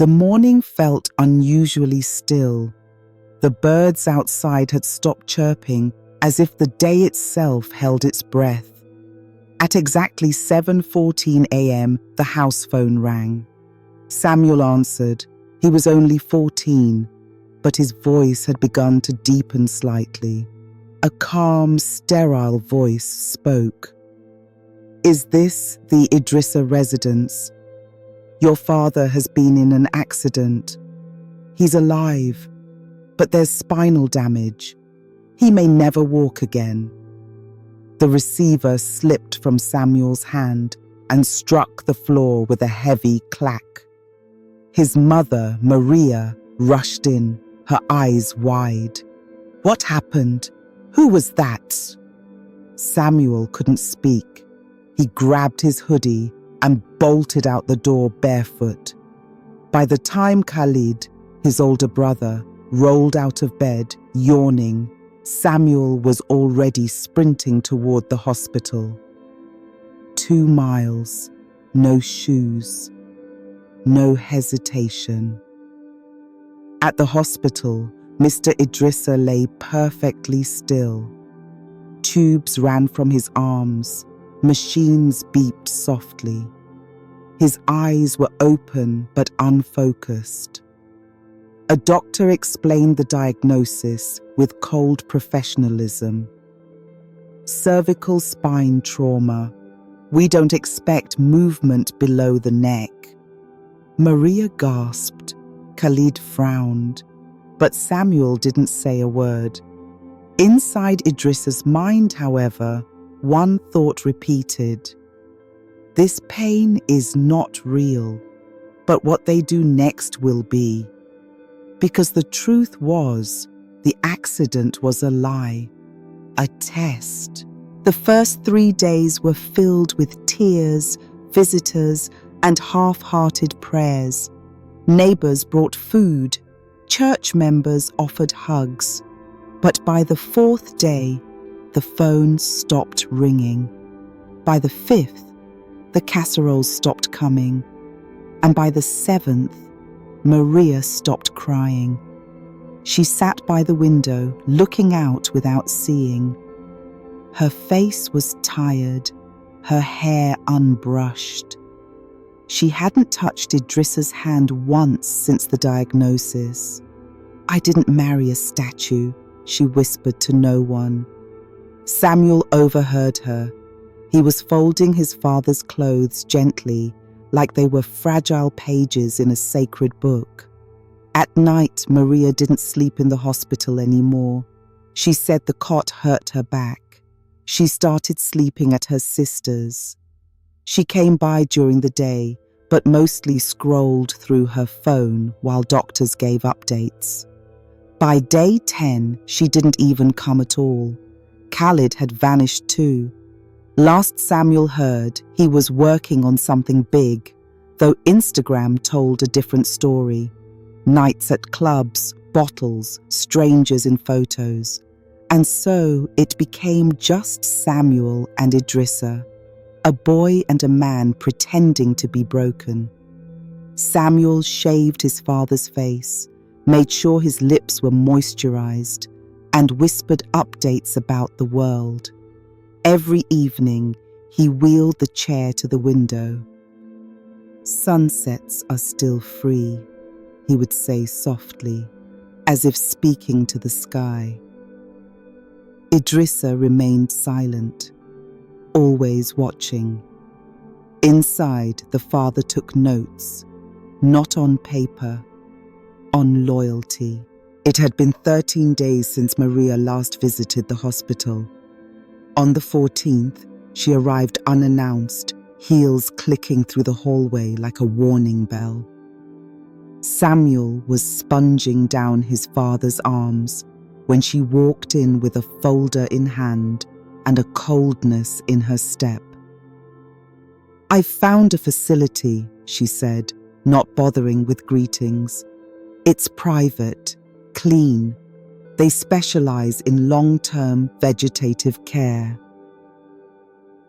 The morning felt unusually still. The birds outside had stopped chirping, as if the day itself held its breath. At exactly 7:14 a.m., the house phone rang. Samuel answered. He was only 14, but his voice had begun to deepen slightly. A calm, sterile voice spoke. "Is this the Idrissa residence? Your father has been in an accident. He's alive, but there's spinal damage. He may never walk again." The receiver slipped from Samuel's hand and struck the floor with a heavy clack. His mother, Maria, rushed in, her eyes wide. "What happened? Who was that?" Samuel couldn't speak. He grabbed his hoodie and bolted out the door barefoot. By the time Khalid, his older brother, rolled out of bed, yawning, Samuel was already sprinting toward the hospital. 2 miles, no shoes, no hesitation. At the hospital, Mr. Idrissa lay perfectly still. Tubes ran from his arms. Machines beeped softly. His eyes were open but unfocused. A doctor explained the diagnosis with cold professionalism. "Cervical spine trauma. We don't expect movement below the neck." Maria gasped. Khalid frowned. But Samuel didn't say a word. Inside Idrissa's mind, however, one thought repeated. This pain is not real, but what they do next will be. Because the truth was, the accident was a lie, a test. The first 3 days were filled with tears, visitors, and half-hearted prayers. Neighbors brought food. Church members offered hugs. But by the 4th day, the phone stopped ringing. By the 5th, the casseroles stopped coming. And by the 7th, Maria stopped crying. She sat by the window, looking out without seeing. Her face was tired, her hair unbrushed. She hadn't touched Idrissa's hand once since the diagnosis. "I didn't marry a statue," she whispered to no one. Samuel overheard her. He was folding his father's clothes gently, like they were fragile pages in a sacred book. At night, Maria didn't sleep in the hospital anymore. She said the cot hurt her back. She started sleeping at her sister's. She came by during the day, but mostly scrolled through her phone while doctors gave updates. By day 10, she didn't even come at all. Khalid had vanished too. Last Samuel heard, he was working on something big, though Instagram told a different story. Nights at clubs, bottles, strangers in photos. And so it became just Samuel and Idrissa, a boy and a man pretending to be broken. Samuel shaved his father's face, made sure his lips were moisturized, and whispered updates about the world. Every evening, he wheeled the chair to the window. "Sunsets are still free," he would say softly, as if speaking to the sky. Idrissa remained silent, always watching. Inside, the father took notes, not on paper, on loyalty. It had been 13 days since Maria last visited the hospital. On the 14th, she arrived unannounced, heels clicking through the hallway like a warning bell. Samuel was sponging down his father's arms when she walked in with a folder in hand and a coldness in her step. "I've found a facility," she said, not bothering with greetings. "It's private, clean. They specialize in long-term vegetative care."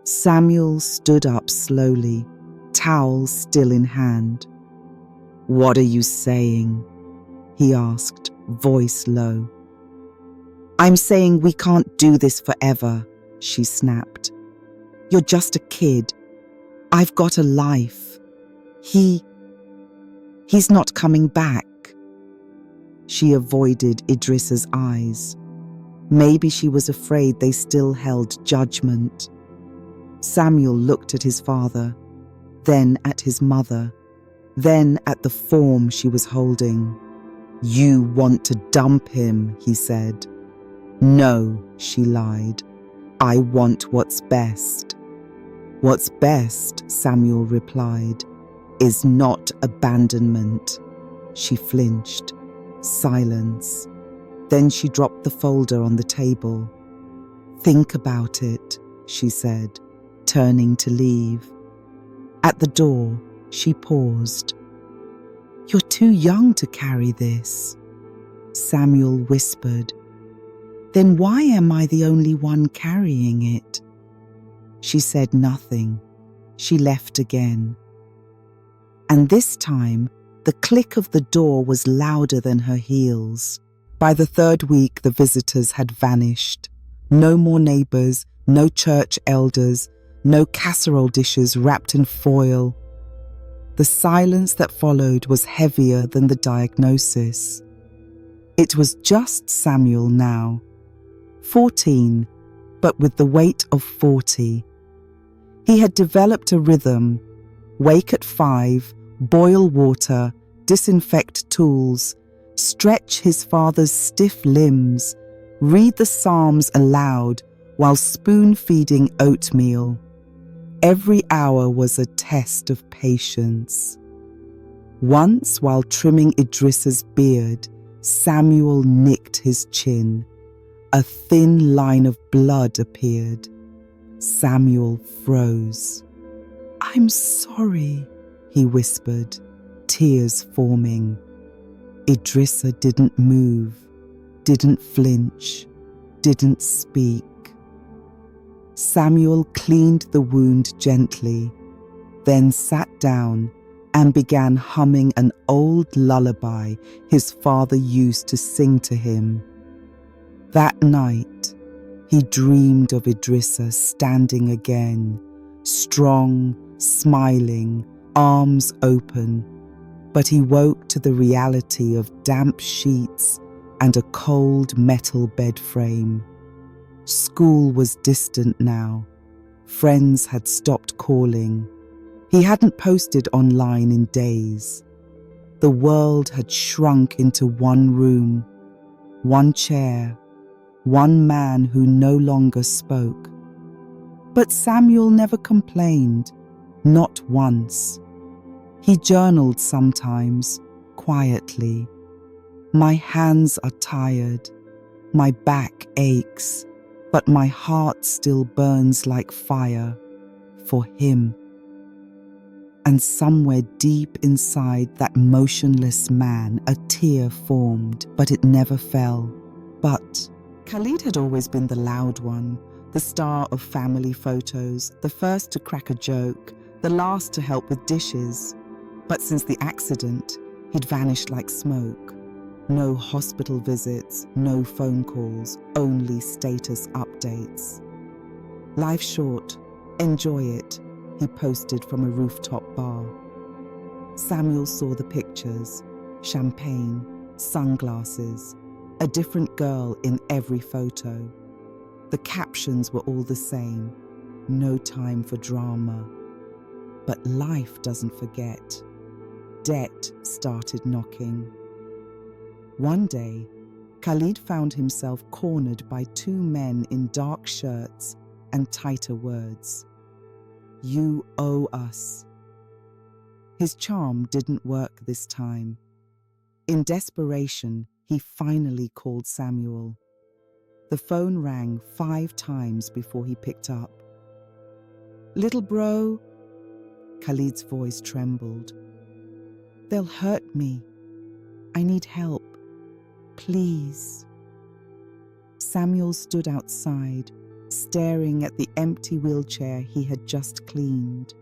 Samuel stood up slowly, towel still in hand. "What are you saying?" he asked, voice low. "I'm saying we can't do this forever," she snapped. "You're just a kid. I've got a life. He's not coming back." She avoided Idrissa's eyes. Maybe she was afraid they still held judgment. Samuel looked at his father, then at his mother, then at the form she was holding. "You want to dump him," he said. "No," she lied. "I want what's best." "What's best," Samuel replied, "is not abandonment." She flinched. Silence. Then she dropped the folder on the table. "Think about it," she said, turning to leave. At the door, she paused. "You're too young to carry this," Samuel whispered. "Then why am I the only one carrying it?" She said nothing. She left again. And this time, the click of the door was louder than her heels. By the third week, the visitors had vanished. No more neighbors, no church elders, no casserole dishes wrapped in foil. The silence that followed was heavier than the diagnosis. It was just Samuel now, 14, but with the weight of 40. He had developed a rhythm: wake at 5, boil water, disinfect tools, stretch his father's stiff limbs, read the Psalms aloud while spoon-feeding oatmeal. Every hour was a test of patience. Once, while trimming Idrissa's beard, Samuel nicked his chin. A thin line of blood appeared. Samuel froze. "I'm sorry," he whispered, tears forming. Idrissa didn't move, didn't flinch, didn't speak. Samuel cleaned the wound gently, then sat down and began humming an old lullaby his father used to sing to him. That night, he dreamed of Idrissa standing again, strong, smiling, arms open, but he woke to the reality of damp sheets and a cold metal bed frame. School was distant now. Friends had stopped calling. He hadn't posted online in days. The world had shrunk into one room, one chair, one man who no longer spoke. But Samuel never complained, not once. He journaled sometimes, quietly. "My hands are tired, my back aches, but my heart still burns like fire for him." And somewhere deep inside that motionless man, a tear formed, but it never fell. But Khalid had always been the loud one, the star of family photos, the first to crack a joke, the last to help with dishes. But since the accident, he'd vanished like smoke. No hospital visits, no phone calls, only status updates. "Life's short, enjoy it," he posted from a rooftop bar. Samuel saw the pictures: champagne, sunglasses, a different girl in every photo. The captions were all the same: no time for drama. But life doesn't forget. Debt started knocking. One day, Khalid found himself cornered by two men in dark shirts and tighter words. "You owe us." His charm didn't work this time. In desperation, he finally called Samuel. The phone rang 5 times before he picked up. "Little bro," Khalid's voice trembled. "They'll hurt me. I need help. Please." Samuel stood outside, staring at the empty wheelchair he had just cleaned.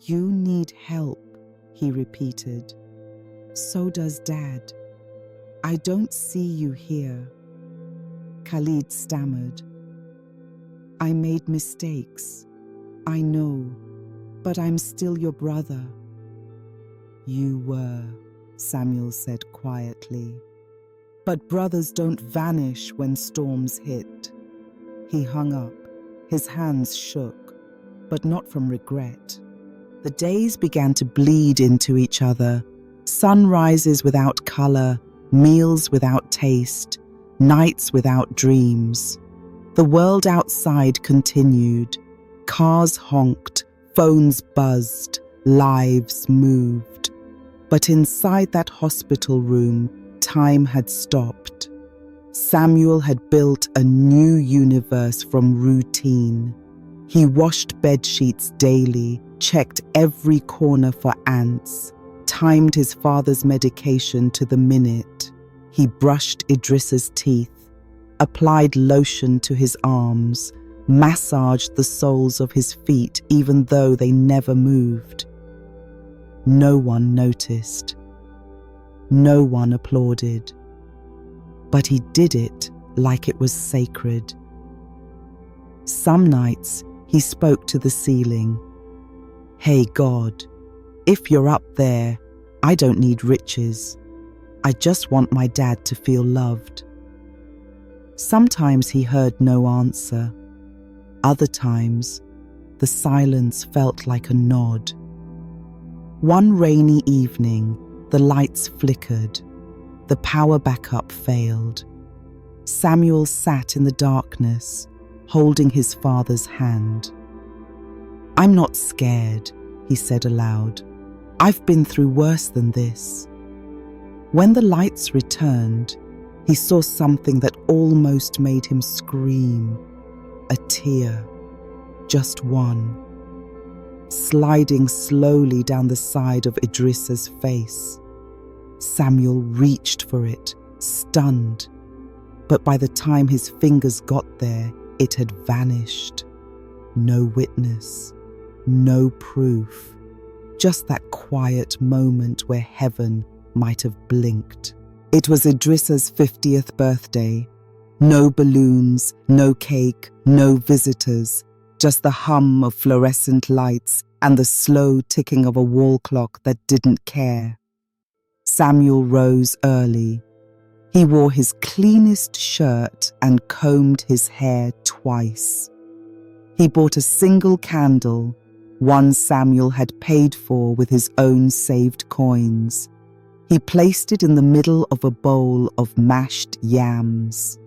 "You need help," he repeated, So does Dad. I don't see you here. Khalid stammered. I made mistakes. I know, but I'm still your brother. You were, Samuel said quietly. But brothers don't vanish when storms hit. He hung up. His hands shook, but not from regret. The days began to bleed into each other. Sunrises without color, meals without taste, nights without dreams. The world outside continued. Cars honked, phones buzzed, lives moved. But inside that hospital room, time had stopped. Samuel had built a new universe from routine. He washed bedsheets daily, checked every corner for ants, timed his father's medication to the minute. He brushed Idrissa's teeth, applied lotion to his arms, massaged the soles of his feet even though they never moved. No one noticed. No one applauded. But he did it like it was sacred. Some nights he spoke to the ceiling. Hey God, if you're up there, I don't need riches. I just want my dad to feel loved. Sometimes he heard no answer. Other times, the silence felt like a nod. One rainy evening, the lights flickered. The power backup failed. Samuel sat in the darkness, holding his father's hand. I'm not scared, he said aloud. I've been through worse than this. When the lights returned, he saw something that almost made him scream. A tear, just one, sliding slowly down the side of Idrissa's face. Samuel reached for it, stunned, but by the time his fingers got there, it had vanished. No witness, no proof, just that quiet moment where heaven might have blinked. It was Idrissa's 50th birthday. No balloons, no cake, no visitors, just the hum of fluorescent lights and the slow ticking of a wall clock that didn't care. Samuel rose early. He wore his cleanest shirt and combed his hair twice. He bought a single candle, one Samuel had paid for with his own saved coins. He placed it in the middle of a bowl of mashed yams.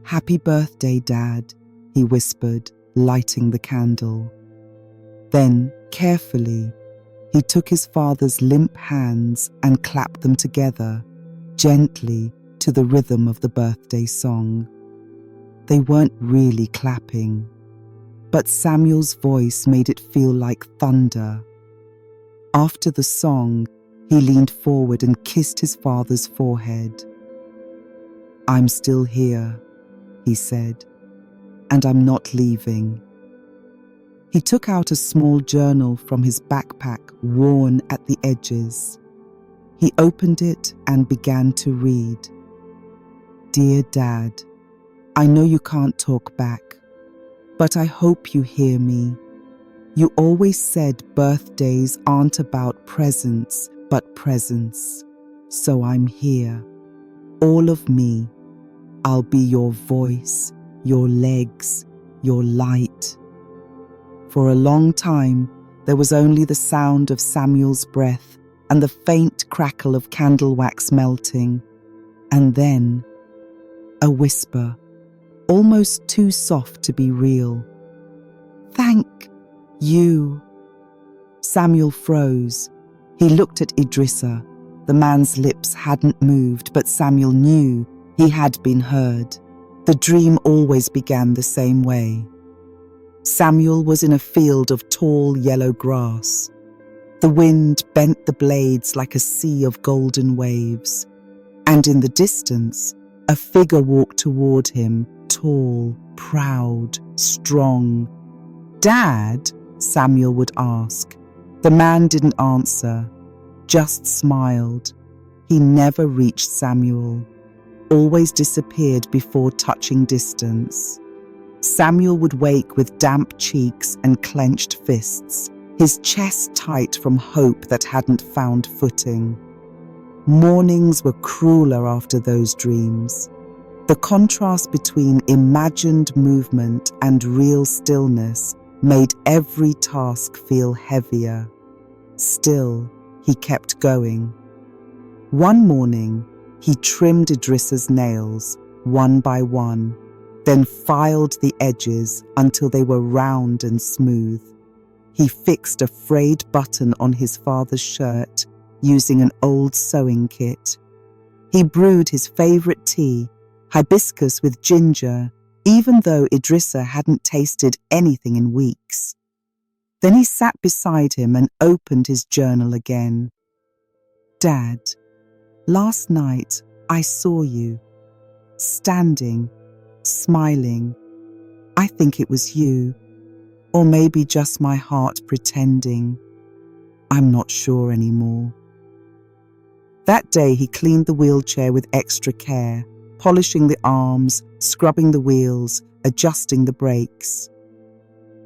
Happy birthday, Dad, he whispered, lighting the candle. Then, carefully, he took his father's limp hands and clapped them together, gently, to the rhythm of the birthday song. They weren't really clapping, but Samuel's voice made it feel like thunder. After the song, he leaned forward and kissed his father's forehead. I'm still here, he said, and I'm not leaving. He took out a small journal from his backpack, worn at the edges. He opened it and began to read. Dear Dad, I know you can't talk back, but I hope you hear me. You always said birthdays aren't about presents, but presents. So I'm here. All of me. I'll be your voice, your legs, your light. For a long time, there was only the sound of Samuel's breath and the faint crackle of candle wax melting. And then, a whisper, almost too soft to be real. Thank you. Samuel froze. He looked at Idrissa. The man's lips hadn't moved, but Samuel knew he had been heard. The dream always began the same way. Samuel was in a field of tall yellow grass. The wind bent the blades like a sea of golden waves. And in the distance, a figure walked toward him, tall, proud, strong. Dad? Samuel would ask. The man didn't answer, just smiled. He never reached Samuel, always disappeared before touching distance. Samuel would wake with damp cheeks and clenched fists, his chest tight from hope that hadn't found footing. Mornings were crueler after those dreams. The contrast between imagined movement and real stillness made every task feel heavier. Still, he kept going. One morning, he trimmed Idrissa's nails, one by one, then filed the edges until they were round and smooth. He fixed a frayed button on his father's shirt using an old sewing kit. He brewed his favorite tea, hibiscus with ginger, even though Idrissa hadn't tasted anything in weeks. Then he sat beside him and opened his journal again. "Dad, last night I saw you, standing, smiling. I think it was you, or maybe just my heart pretending. I'm not sure anymore." That day he cleaned the wheelchair with extra care, polishing the arms, scrubbing the wheels, adjusting the brakes.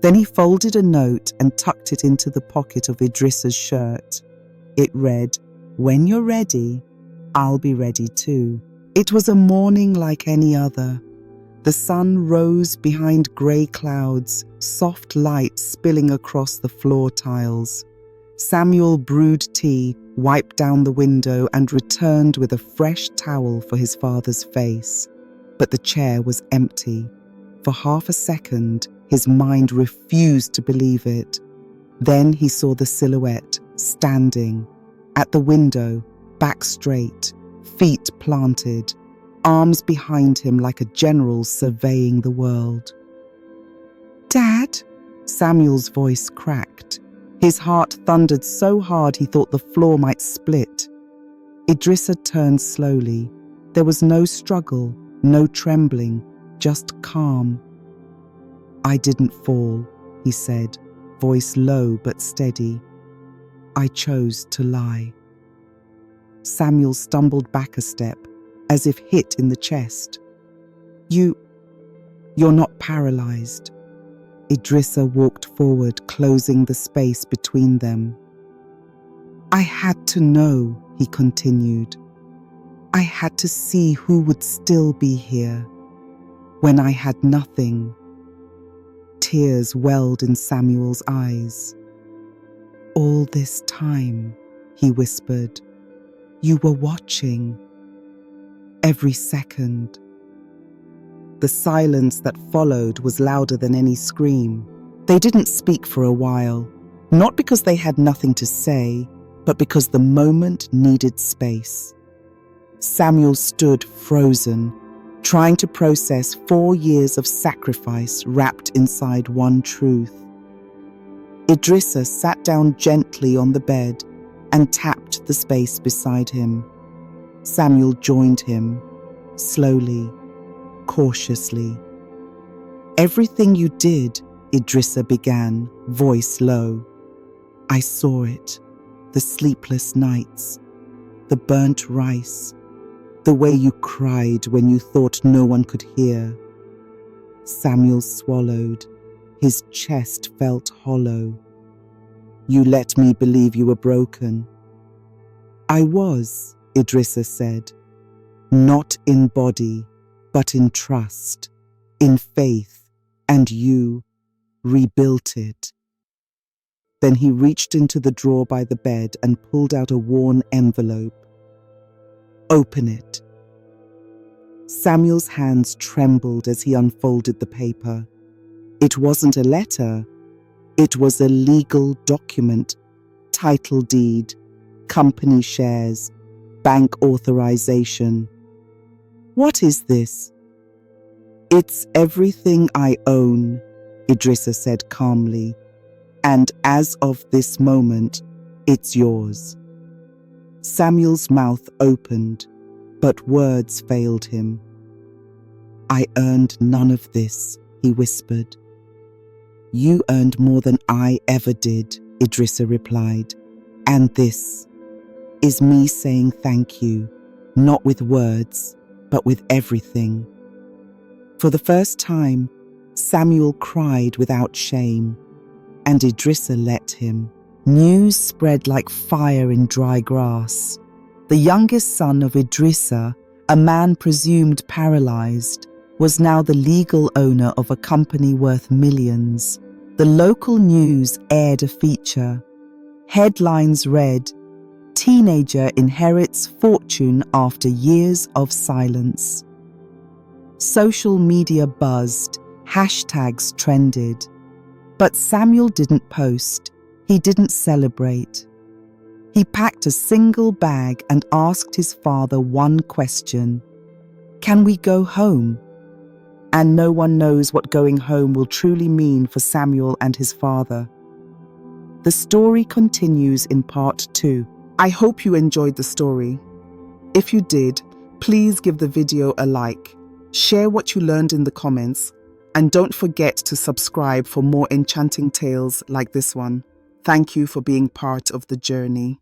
Then he folded a note and tucked it into the pocket of Idrissa's shirt. It read, "When you're ready, I'll be ready too." It was a morning like any other. The sun rose behind grey clouds, soft light spilling across the floor tiles. Samuel brewed tea, wiped down the window, and returned with a fresh towel for his father's face. But the chair was empty. For half a second, his mind refused to believe it. Then he saw the silhouette, standing, at the window, back straight, feet planted, arms behind him like a general surveying the world. "Dad?" Samuel's voice cracked. His heart thundered so hard he thought the floor might split. Idrissa turned slowly. There was no struggle, no trembling, just calm. "I didn't fall," he said, voice low but steady. "I chose to lie." Samuel stumbled back a step, as if hit in the chest. You're not paralyzed." Idrissa walked forward, closing the space between them. "I had to know," he continued. "I had to see who would still be here, when I had nothing." Tears welled in Samuel's eyes. "All this time," he whispered, "you were watching. Every second." The silence that followed was louder than any scream. They didn't speak for a while, not because they had nothing to say, but because the moment needed space. Samuel stood frozen, trying to process 4 years of sacrifice wrapped inside one truth. Idrissa sat down gently on the bed and tapped the space beside him. Samuel joined him, slowly, cautiously. "Everything you did," Idrissa began, voice low. "I saw it. The sleepless nights, the burnt rice, the way you cried when you thought no one could hear." Samuel swallowed. His chest felt hollow. "You let me believe you were broken." "I was," Idrissa said. "Not in body, but in trust, in faith, and you rebuilt it." Then he reached into the drawer by the bed and pulled out a worn envelope. "Open it." Samuel's hands trembled as he unfolded the paper. It wasn't a letter. It was a legal document, title deed, company shares, bank authorization. "What is this?" "It's everything I own," Idrissa said calmly. "And as of this moment, it's yours." Samuel's mouth opened, but words failed him. "I earned none of this," he whispered. "You earned more than I ever did," Idrissa replied. "And this." is me saying thank you, not with words, but with everything. For the first time, Samuel cried without shame, and Idrissa let him. News spread like fire in dry grass. The youngest son of Idrissa, a man presumed paralyzed, was now the legal owner of a company worth millions. The local news aired a feature. Headlines read, "Teenager inherits fortune after years of silence." Social media buzzed, hashtags trended. But Samuel didn't post, he didn't celebrate. He packed a single bag and asked his father one question: "Can we go home?" And no one knows what going home will truly mean for Samuel and his father. The story continues in part 2. I hope you enjoyed the story. If you did, please give the video a like, share what you learned in the comments, and don't forget to subscribe for more enchanting tales like this one. Thank you for being part of the journey.